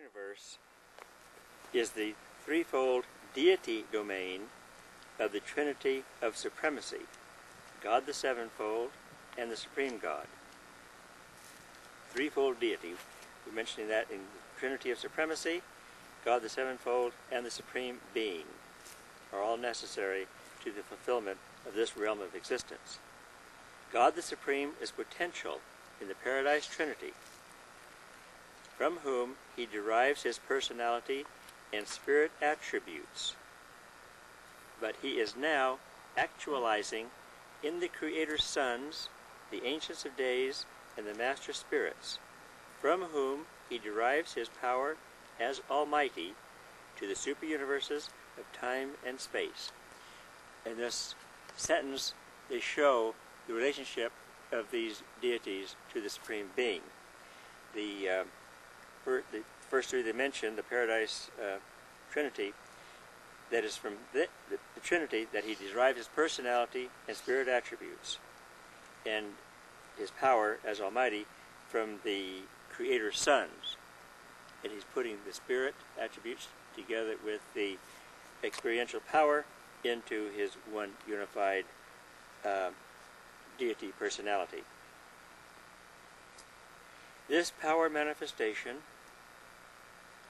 universe is the threefold deity domain of the Trinity of Supremacy, God the Sevenfold and the Supreme God. Threefold deity, we're mentioning that in Trinity of Supremacy, God the Sevenfold and the Supreme Being are all necessary to the fulfillment of this realm of existence. God the Supreme is potential in the Paradise Trinity, from whom he derives his personality and spirit attributes. But he is now actualizing in the Creator's sons, the Ancients of Days, and the Master Spirits, from whom he derives his power as Almighty to the superuniverses of time and space. In this sentence, they show the relationship of these deities to the Supreme Being. The first three they mentioned, the Paradise Trinity, that is from the Trinity that he derives his personality and spirit attributes, and his power as Almighty from the Creator's sons. And he's putting the spirit attributes together with the experiential power into his one unified deity personality. This power manifestation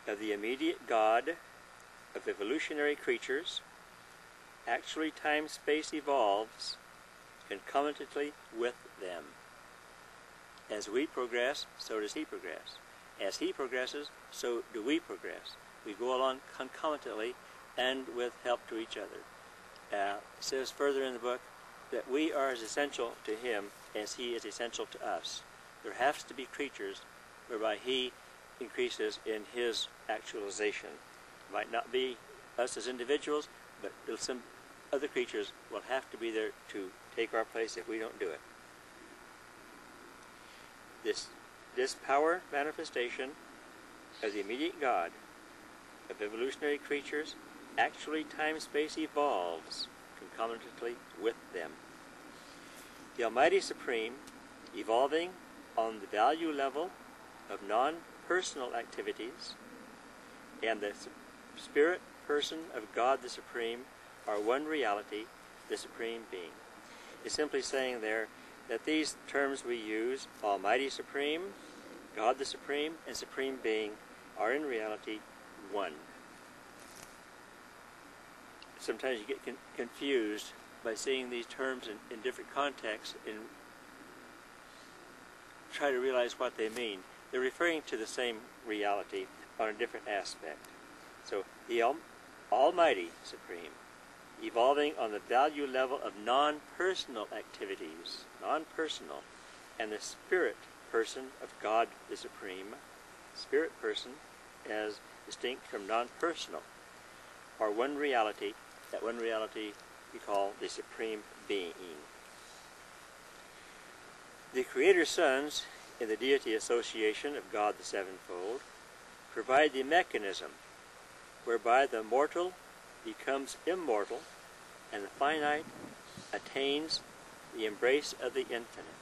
of the immediate God of evolutionary creatures actually time-space evolves concomitantly with them. As we progress, so does he progress. As he progresses, so do we progress. We go along concomitantly and with help to each other. It says further in the book that we are as essential to him as he is essential to us. There has to be creatures whereby he increases in his actualization. It might not be us as individuals, but some other creatures will have to be there to take our place if we don't do it. This power manifestation of the immediate God of evolutionary creatures actually time-space evolves concomitantly with them. The Almighty Supreme, evolving on the value level of non-personal activities, and the spirit person of God the Supreme are one reality, the Supreme Being. It's simply saying there that these terms we use, Almighty Supreme, God the Supreme, and Supreme Being, are in reality one. Sometimes you get confused by seeing these terms in different contexts and try to realize what they mean. They're referring to the same reality on a different aspect. So the Almighty Supreme, evolving on the value level of non-personal activities, non-personal, and the spirit person of God the Supreme, spirit person as distinct from non-personal, are one reality. That one reality we call the Supreme Being. The Creator's sons in the deity association of God the Sevenfold provide the mechanism whereby the mortal becomes immortal and the finite attains the embrace of the infinite.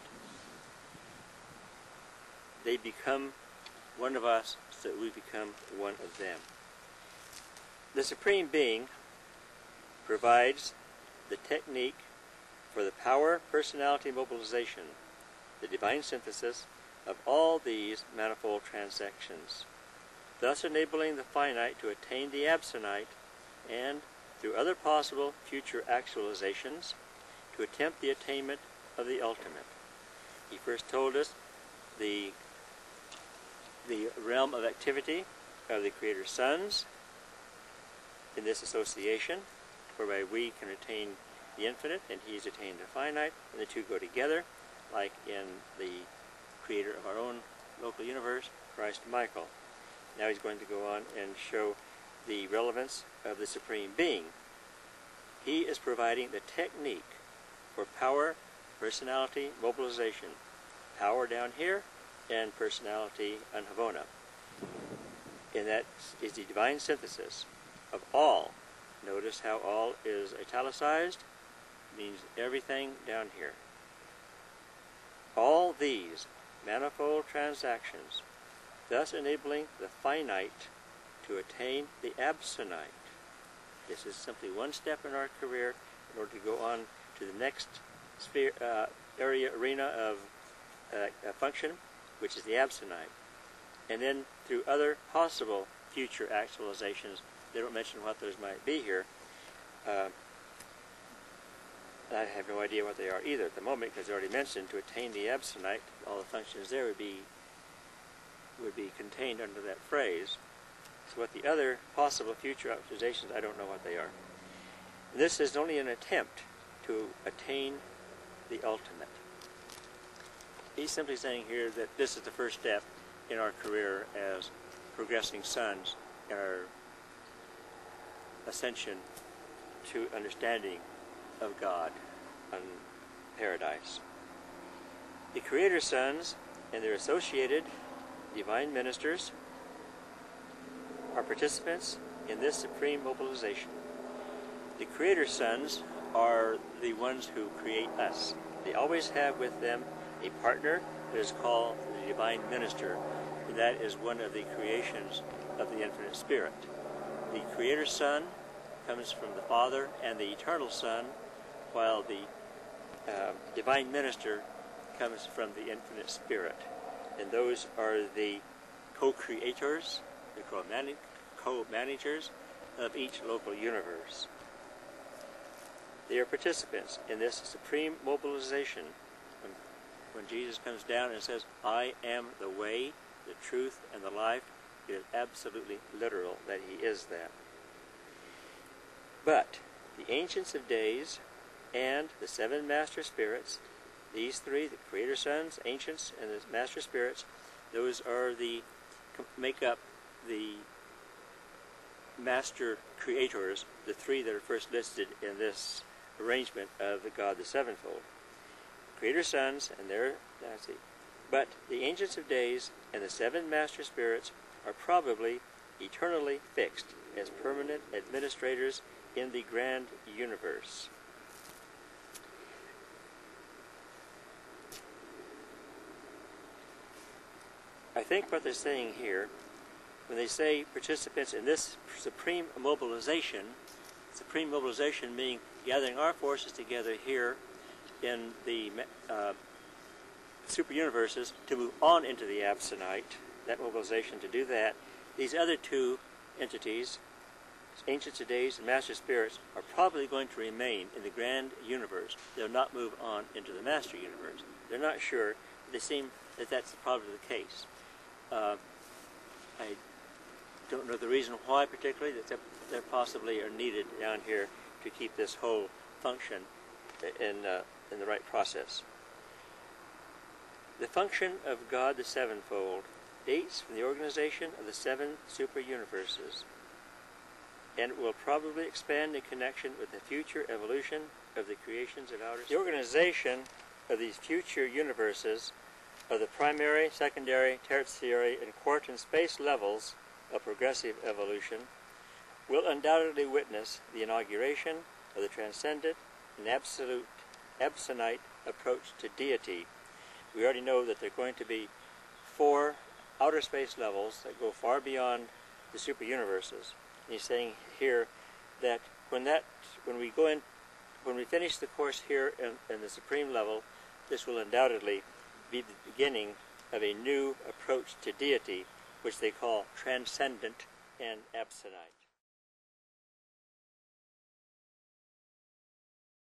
They become one of us so that we become one of them. The Supreme Being provides the technique for the power personality mobilization, the divine synthesis of all these manifold transactions, thus enabling the finite to attain the absolute and, through other possible future actualizations, to attempt the attainment of the ultimate. He first told us the realm of activity of the Creator's sons in this association, whereby we can attain the infinite and he's attained the finite, and the two go together, like in the Creator of our own local universe, Christ Michael. Now he's going to go on and show the relevance of the Supreme Being. He is providing the technique for power, personality, mobilization. Power down here and personality on Havona. And that is the divine synthesis of all. Notice how all is italicized, means everything down here. All these manifold transactions thus enabling the finite to attain the absolute. This is simply one step in our career in order to go on to the next sphere, arena of function, which is the absolute. And then through other possible future actualizations, they don't mention what those might be here. I have no idea what they are either at the moment, because they already mentioned to attain the absolute, all the functions there would be contained under that phrase. So what the other possible future actualizations, I don't know what they are. This is only an attempt to attain the ultimate. He's simply saying here that this is the first step in our career as progressing sons in our ascension to understanding of God and paradise. The Creator sons and their associated divine ministers are participants in this supreme mobilization. The Creator sons are the ones who create us. They always have with them a partner that is called the divine minister, and that is one of the creations of the infinite Spirit. The Creator Son comes from the Father and the Eternal Son, while the divine minister comes from the infinite Spirit. And those are the co-creators, the co-managers of each local universe. They are participants in this supreme mobilization. When Jesus comes down and says, "I am the way, the truth, and the life," it is absolutely literal that he is that. But the Ancients of Days and the seven Master Spirits, these three, the Creator Sons, Ancients, and the Master Spirits, those are make up the Master Creators, the three that are first listed in this arrangement of the God the Sevenfold. Creator Sons and their dynasty. But the Ancients of Days and the seven Master Spirits are probably eternally fixed as permanent administrators in the grand universe. I think what they're saying here, when they say participants in this supreme mobilization meaning gathering our forces together here in the super universes to move on into the absolute, that mobilization to do that, these other two entities, Ancients of Days and Master Spirits, are probably going to remain in the grand universe. They'll not move on into the Master universe. They're not sure, but they seem that that's probably the case. I don't know the reason why particularly, that they possibly are needed down here to keep this whole function in the right process. The function of God the Sevenfold dates from the organization of the seven super universes, and will probably expand in connection with the future evolution of the creations of outer space. The organization of these future universes of the primary, secondary, tertiary, and quartan space levels of progressive evolution will undoubtedly witness the inauguration of the transcendent and absolute approach to deity. We already know that there are going to be 4 outer space levels that go far beyond the super universes. And he's saying here that when we finish the course here in the supreme level, this will undoubtedly be the beginning of a new approach to deity, which they call transcendent and absolute.